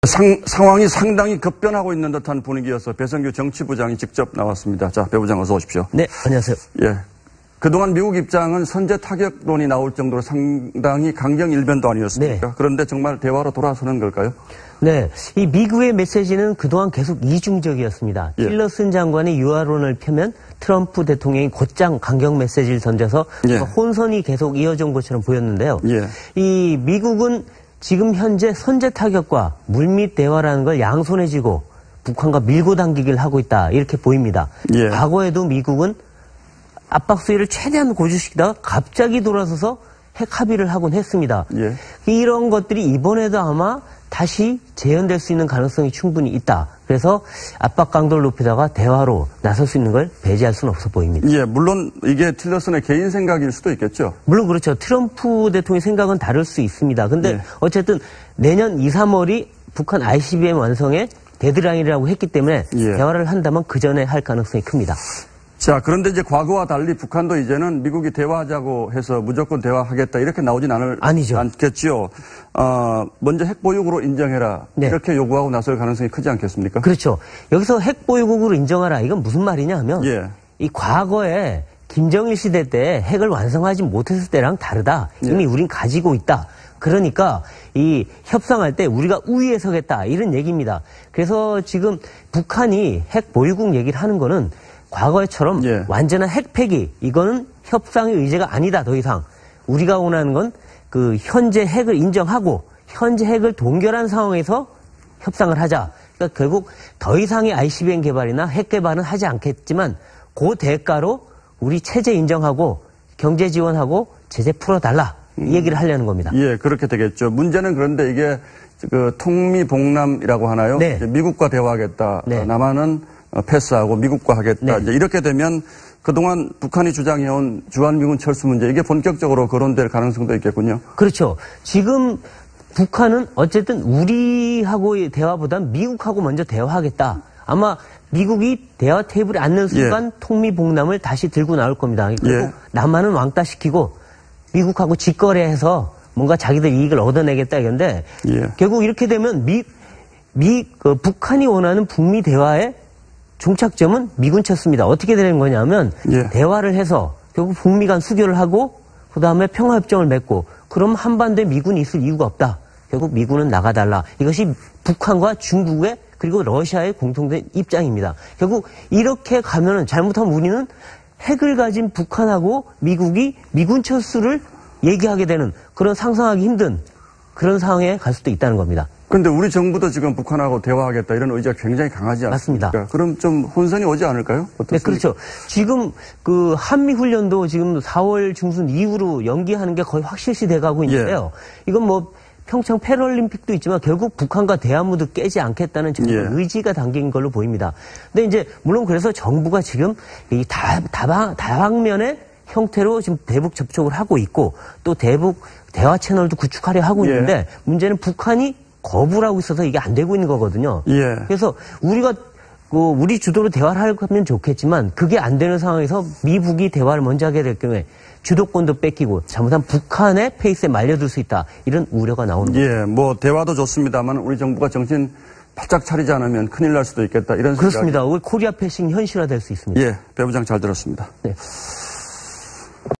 상황이 상당히 급변하고 있는 듯한 분위기여서 배성규 정치부장이 직접 나왔습니다. 자, 배 부장 어서 오십시오. 네, 안녕하세요. 예. 그동안 미국 입장은 선제 타격론이 나올 정도로 상당히 강경 일변도 아니었습니까? 네. 그런데 정말 대화로 돌아서는 걸까요? 네. 이 미국의 메시지는 그동안 계속 이중적이었습니다. 예. 틸러슨 장관의 유화론을 펴면 트럼프 대통령이 곧장 강경 메시지를 던져서 예. 혼선이 계속 이어진 것처럼 보였는데요. 예. 이 미국은 지금 현재 선제 타격과 물밑 대화라는 걸 양손에 쥐고 북한과 밀고 당기기를 하고 있다. 이렇게 보입니다. 예. 과거에도 미국은 압박 수위를 최대한 고조시키다가 갑자기 돌아서서 핵 합의를 하곤 했습니다. 예. 이런 것들이 이번에도 아마 다시 재현될 수 있는 가능성이 충분히 있다. 그래서 압박 강도를 높이다가 대화로 나설 수 있는 걸 배제할 수는 없어 보입니다. 예, 물론 이게 틸러슨의 개인 생각일 수도 있겠죠. 물론 그렇죠. 트럼프 대통령의 생각은 다를 수 있습니다. 근데 예. 어쨌든 내년 2, 3월이 북한 ICBM 완성의 데드라인이라고 했기 때문에 예. 대화를 한다면 그 전에 할 가능성이 큽니다. 자, 그런데 이제 과거와 달리 북한도 이제는 미국이 대화하자고 해서 무조건 대화하겠다 이렇게 나오진 않겠지요. 먼저 핵 보유국으로 인정해라. 네. 이렇게 요구하고 나설 가능성이 크지 않겠습니까? 그렇죠. 여기서 핵 보유국으로 인정하라. 이건 무슨 말이냐 하면 예. 이 과거에 김정일 시대 때 핵을 완성하지 못했을 때랑 다르다. 이미 예. 우린 가지고 있다. 그러니까 이 협상할 때 우리가 우위에 서겠다. 이런 얘기입니다. 그래서 지금 북한이 핵 보유국 얘기를 하는 거는 과거에처럼 예. 완전한 핵 폐기, 이거는 협상의 의제가 아니다. 더 이상 우리가 원하는 건 그 현재 핵을 인정하고 현재 핵을 동결한 상황에서 협상을 하자. 그러니까 결국 더 이상의 ICBM 개발이나 핵 개발은 하지 않겠지만 그 대가로 우리 체제 인정하고 경제 지원하고 제재 풀어달라. 이 얘기를 하려는 겁니다. 예, 그렇게 되겠죠. 문제는 그런데 이게 그 통미봉남이라고 하나요? 네. 미국과 대화하겠다. 네. 남한은 패스하고 미국과 하겠다. 네. 이제 이렇게 되면 그동안 북한이 주장해온 주한미군 철수 문제 이게 본격적으로 거론될 가능성도 있겠군요. 그렇죠. 지금 북한은 어쨌든 우리하고의 대화보다는 미국하고 먼저 대화하겠다. 아마 미국이 대화 테이블에 앉는 순간 예. 통미봉남을 다시 들고 나올 겁니다. 결국 예. 남한은 왕따시키고 미국하고 직거래해서 뭔가 자기들 이익을 얻어내겠다 이건데 예. 결국 이렇게 되면 북한이 원하는 북미 대화의 종착점은 미군 쳤습니다. 어떻게 되는 거냐면 예. 대화를 해서 결국 북미 간 수교를 하고 그다음에 평화협정을 맺고 그럼 한반도에 미군이 있을 이유가 없다. 결국 미군은 나가달라. 이것이 북한과 중국의 그리고 러시아의 공통된 입장입니다. 결국 이렇게 가면은 잘못하면 우리는 핵을 가진 북한하고 미국이 미군 철수를 얘기하게 되는 그런 상상하기 힘든 그런 상황에 갈 수도 있다는 겁니다. 그런데 우리 정부도 지금 북한하고 대화하겠다 이런 의지가 굉장히 강하지 않습니까? 맞습니다. 그럼 좀 혼선이 오지 않을까요? 어떻습니까? 네, 그렇죠. 지금 그 한미훈련도 지금 4월 중순 이후로 연기하는 게 거의 확실시 돼가고 있는데요. 이건 뭐 평창 패럴림픽도 있지만 결국 북한과 대화무드 깨지 않겠다는 정부의 예. 의지가 담긴 걸로 보입니다. 근데 이제 물론 그래서 정부가 지금 이 다방면의 형태로 지금 대북 접촉을 하고 있고 또 대북 대화 채널도 구축하려 하고 있는데 예. 문제는 북한이 거부를 하고 있어서 이게 안 되고 있는 거거든요. 예. 그래서 우리가 우리 주도로 대화를 하면 좋겠지만 그게 안 되는 상황에서 미북이 대화를 먼저 하게 될 경우에 주도권도 뺏기고 잘못하면 북한의 페이스에 말려들 수 있다. 이런 우려가 나오는 거죠. 예, 뭐 대화도 좋습니다만 우리 정부가 정신 바짝 차리지 않으면 큰일 날 수도 있겠다. 이런 그렇습니다. 코리아 패싱 현실화될 수 있습니다. 예, 배 부장 잘 들었습니다. 네.